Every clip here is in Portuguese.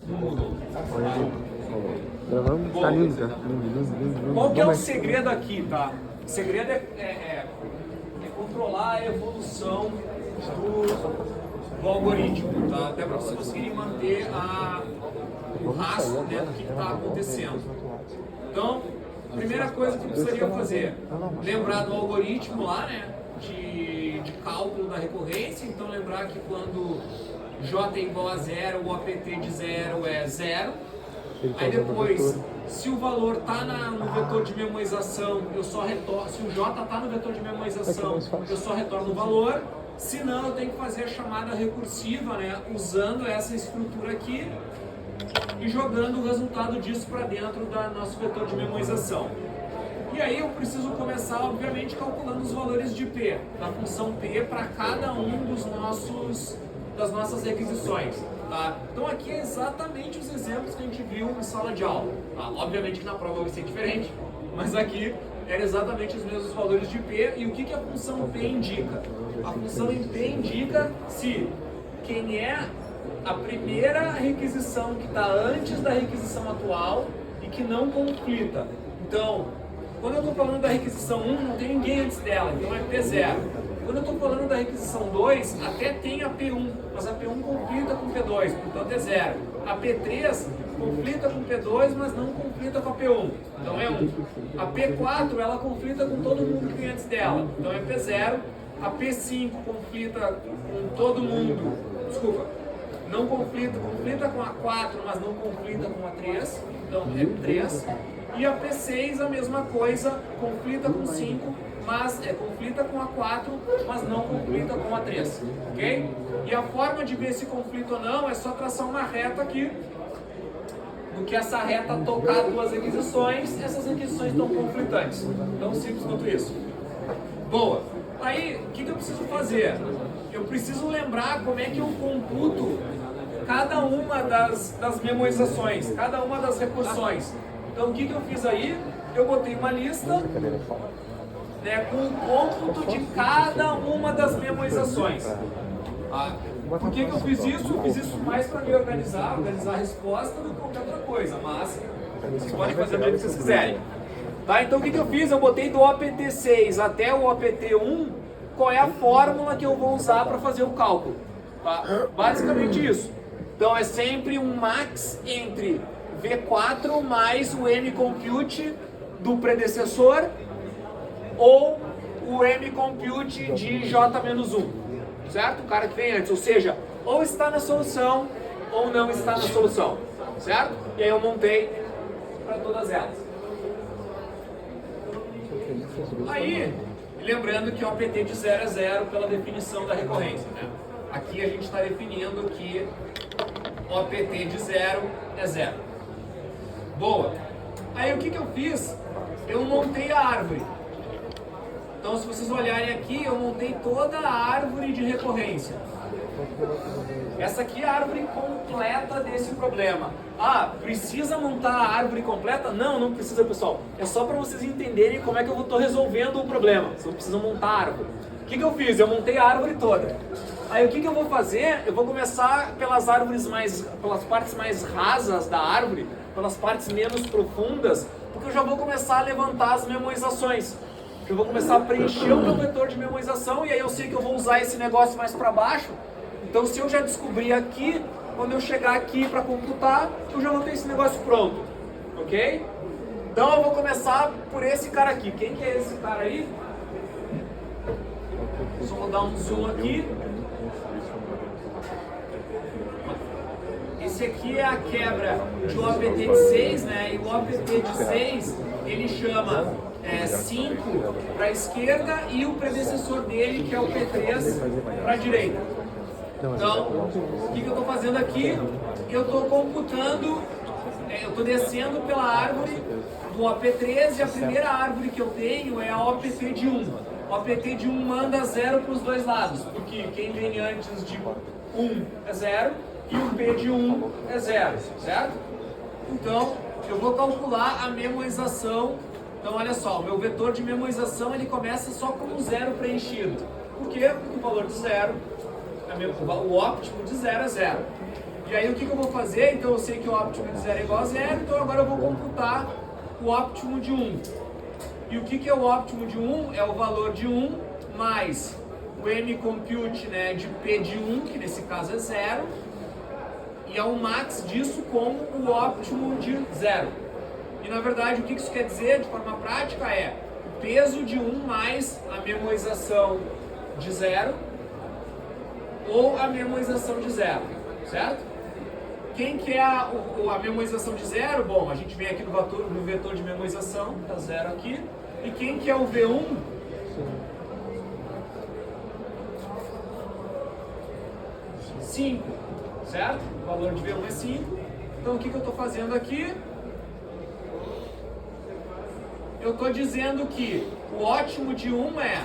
não mudam. Gravamos, tá lindo, tá? Lindo. Qual que é o segredo aqui, tá? O segredo é controlar a evolução do algoritmo, tá? Até para vocês conseguirem manter o rastro, né, do que está acontecendo. Então, a primeira coisa que precisaria fazer, lembrar do algoritmo lá, né, de cálculo da recorrência. Então, lembrar que quando J é igual a zero, o APT de zero é zero. Aí depois, se o valor está no vetor de memorização, eu só retorno. Se o J está no vetor de memorização, eu só retorno o valor. Se não, eu tenho que fazer a chamada recursiva, né, usando essa estrutura aqui e jogando o resultado disso para dentro do nosso vetor de memorização. E aí eu preciso começar, obviamente, calculando os valores de P, da função P para cada um das nossas requisições. Tá? Então aqui é exatamente os exemplos que a gente viu em sala de aula. Tá? Obviamente que na prova vai ser diferente, mas aqui eram exatamente os mesmos valores de P. E o que a função P indica? A função P indica se quem é a primeira requisição que está antes da requisição atual e que não conflita. Então, quando eu estou falando da requisição 1, não tem ninguém antes dela, então é P0. Quando eu estou falando da requisição 2, até tem a P1, mas a P1 conflita com P2, portanto é 0. A P3 conflita com P2, mas não conflita com a P1, então é 1. A P4, ela conflita com todo mundo que vem antes dela, então é P0. A P5 conflita com todo mundo, não conflita com a 4, mas não conflita com a 3, então é 3. E a P6 a mesma coisa, conflita com 5, mas conflita com a 4, mas não conflita com a 3, ok? E a forma de ver se conflita ou não é só traçar uma reta aqui. No que essa reta tocar duas requisições, essas requisições estão conflitantes. Tão simples quanto isso. Boa! Aí, o que eu preciso fazer? Eu preciso lembrar como é que eu computo cada uma das memorizações, cada uma das recursões. Então, o que eu fiz aí? Eu botei uma lista, né, com o cômputo de cada uma das memorizações. Por que eu fiz isso? Eu fiz isso mais para me organizar a resposta do que qualquer outra coisa, mas vocês podem fazer do jeito que vocês quiserem. Tá? Então, o que eu fiz? Eu botei do OPT6 até o OPT1, qual é a fórmula que eu vou usar para fazer o cálculo. Tá? Basicamente isso. Então, é sempre um max entre V4 mais o mcompute do predecessor ou o mcompute de J-1, certo? O cara que vem antes, ou seja, ou está na solução ou não está na solução, certo? E aí eu montei para todas elas. Aí, lembrando que o APT de 0 é 0 pela definição da recorrência, né? Aqui a gente está definindo que o APT de 0 é 0. Boa! Aí o que eu fiz? Eu montei a árvore. Então, se vocês olharem aqui, eu montei toda a árvore de recorrência. Essa aqui é a árvore completa desse problema. Ah, precisa montar a árvore completa? Não, não precisa, pessoal. É só para vocês entenderem como é que eu estou resolvendo o problema. Vocês não precisam montar a árvore. O que eu fiz? Eu montei a árvore toda. Aí o que eu vou fazer? Eu vou começar pelas partes mais rasas da árvore, pelas partes menos profundas, porque eu já vou começar a levantar as memorizações. Eu vou começar a preencher o meu vetor de memorização e aí eu sei que eu vou usar esse negócio mais para baixo. Então, se eu já descobrir aqui, quando eu chegar aqui para computar, eu já vou ter esse negócio pronto, ok? Então, eu vou começar por esse cara aqui. Quem que é esse cara aí? Só vou dar um zoom aqui. Esse aqui é a quebra de um APT de 6, né? E o APT de 6, ele chama 5 para a esquerda e o predecessor dele, que é o P3, para a direita. Então, o que eu estou fazendo aqui? Eu estou computando, eu estou descendo pela árvore do OP3 e a primeira árvore que eu tenho é a OPT de 1. O OPT de 1 manda 0 para os dois lados, porque quem vem antes de 1 é 0 e o P de 1 é 0, certo? Então, eu vou calcular a memorização. Então, olha só, o meu vetor de memorização ele começa só com um 0 preenchido. Por quê? Porque o valor de 0, o óptimo de 0 é 0. E aí o que eu vou fazer? Então eu sei que o óptimo de 0 é igual a 0, então agora eu vou computar o óptimo de 1. E o que é o óptimo de 1? É o valor de 1 mais o mcompute, né, de P de 1, que nesse caso é 0, e é o max disso com o óptimo de 0. E na verdade o que isso quer dizer de forma prática é o peso de 1 mais a memorização de 0 ou a memorização de 0, certo? Quem que é a memorização de 0? Bom, a gente vem aqui no vetor de memorização, tá 0 aqui. E quem que é o V1? 5, certo? O valor de V1 é 5. Então o que eu estou fazendo aqui? Eu estou dizendo que o ótimo de 1 é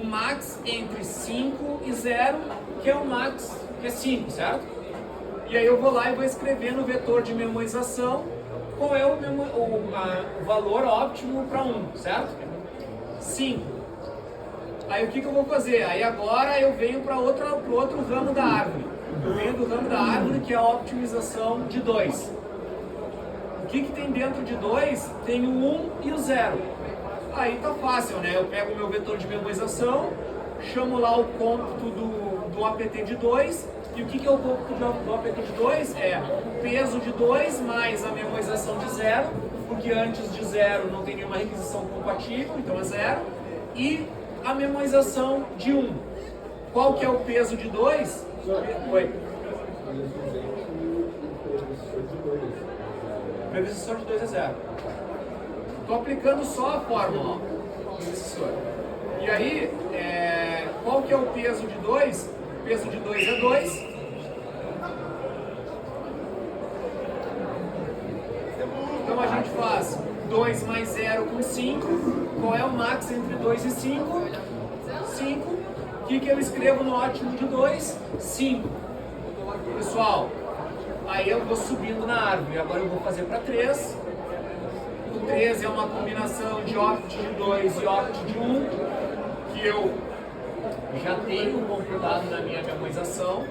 o max entre 5 e 0, que é o max, que é 5, certo? E aí eu vou lá e vou escrever no vetor de memorização qual é o valor óptimo para 1, certo? 5. Aí o que eu vou fazer? Aí agora eu venho para o outro ramo da árvore. Eu venho do ramo da árvore que é a optimização de 2. O que tem dentro de 2? Tem o 1 e o 0. Aí tá fácil, né? Eu pego o meu vetor de memorização, chamo lá o cômputo do APT de 2. E o que é o cômputo do APT de 2? É o peso de 2 mais a memorização de 0, porque antes de 0 não tem nenhuma requisição compatível, então é 0. E a memorização de 1. Qual que é o peso de 2? Oi. O predecessor de 2 é 0. Estou aplicando só a fórmula, ó. Predecessor. E aí, qual que é o peso de 2? O peso de 2 é 2. Então a gente faz 2 mais 0 com 5. Qual é o max entre 2 e 5? 5. O que eu escrevo no ótimo de 2? 5. Pessoal, aí eu vou subindo na árvore. Agora eu vou fazer para 3. O 3 é uma combinação de opt de 2 e opt de 1, que eu já tenho computado na minha memorização.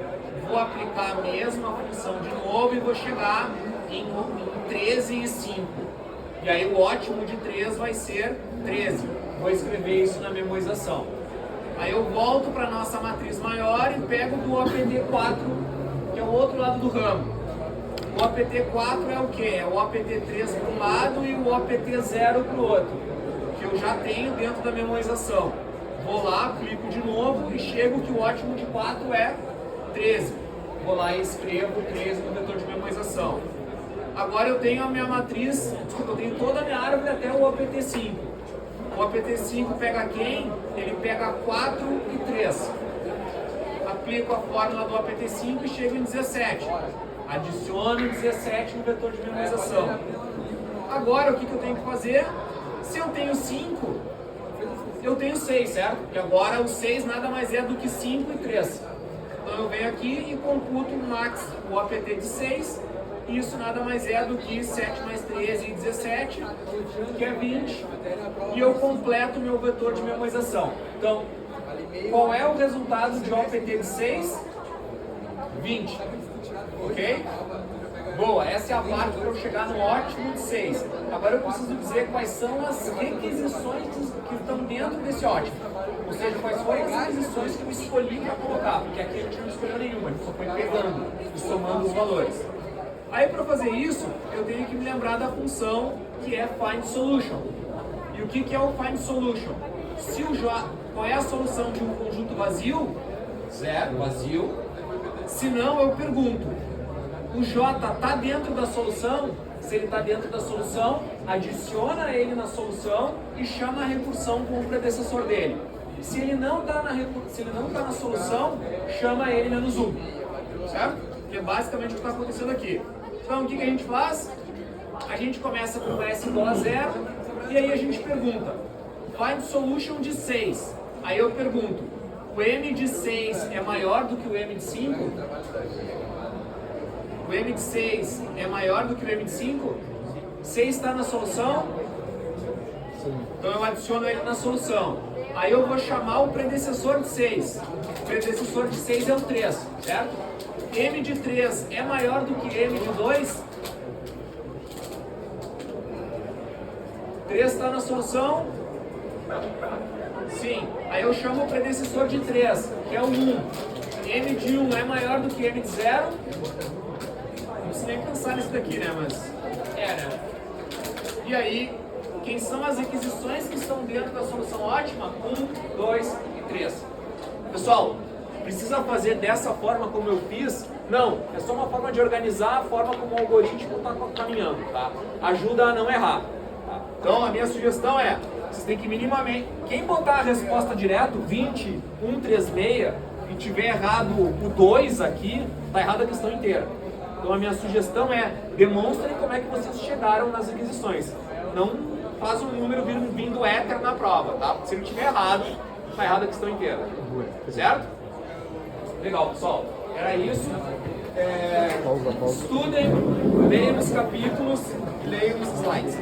Vou aplicar a mesma função de novo e vou chegar em 13 e 5. E aí o ótimo de 3 vai ser 13. Vou escrever isso na memorização. Aí eu volto para a nossa matriz maior e pego do OPT4, que é o outro lado do ramo. O OPT4 é o que? É o OPT3 para um lado e o OPT0 para o outro, que eu já tenho dentro da memorização. Vou lá, aplico de novo e chego que o ótimo de 4 é 13. Vou lá e escrevo 13 no vetor de memorização. Agora eu tenho a minha matriz, desculpa, eu tenho toda a minha árvore até o OPT5. O OPT5 pega quem? Ele pega 4 e 3. Aplico a fórmula do OPT5 e chego em 17. Adiciono 17 no vetor de memorização. Agora o que eu tenho que fazer? Se eu tenho 5, eu tenho 6, certo? Porque agora o 6 nada mais é do que 5 e 3. Então eu venho aqui e computo o max, o APT de 6. Isso nada mais é do que 7 mais 13 e 17, que é 20. E eu completo o meu vetor de memorização. Então, qual é o resultado de OPT de 6? 20. Ok? Boa, essa é a parte para eu chegar no ótimo de 6. Agora eu preciso dizer quais são as requisições que estão dentro desse ótimo. Ou seja, quais foram as requisições que eu escolhi para colocar, porque aqui a gente não escolheu nenhuma, a gente só foi pegando e somando os valores. Aí para fazer isso, eu tenho que me lembrar da função que é find solution. E o que é o find solution? Qual é a solução de um conjunto vazio? 0, vazio. Se não, eu pergunto, o J está dentro da solução? Se ele está dentro da solução, adiciona ele na solução e chama a recursão com o predecessor dele. Se ele não está na solução, chama ele menos 1. Certo? Que é basicamente o que está acontecendo aqui. Então o que a gente faz? A gente começa com S igual a 0 e aí a gente pergunta, find solution de 6. Aí eu pergunto, o M de 6 é maior do que o M de 5? O M de 6 é maior do que o M de 5? 6 está na solução? Então eu adiciono ele na solução. Aí eu vou chamar o predecessor de 6. O predecessor de 6 é o 3, certo? M de 3 é maior do que M de 2? 3 está na solução? Sim. Aí eu chamo o predecessor de 3, que é o 1. M de 1 é maior do que M de 0? Não preciso nem pensar nisso daqui, né? Mas né? E aí, quem são as requisições que estão dentro da solução ótima? 1, 2 e 3. Pessoal, precisa fazer dessa forma como eu fiz? Não, é só uma forma de organizar a forma como o algoritmo está caminhando, tá? Ajuda a não errar. Tá? Então, a minha sugestão é, vocês têm que minimamente, quem botar a resposta direto, 20, 136, e tiver errado o 2 aqui, tá errada a questão inteira. Então a minha sugestão é, demonstrem como é que vocês chegaram nas requisições. Não faz um número vindo hétero na prova, tá? Se ele tiver errado, tá errada a questão inteira. Certo? Legal, pessoal. Era isso. Estudem, leiam os capítulos e leiam os slides.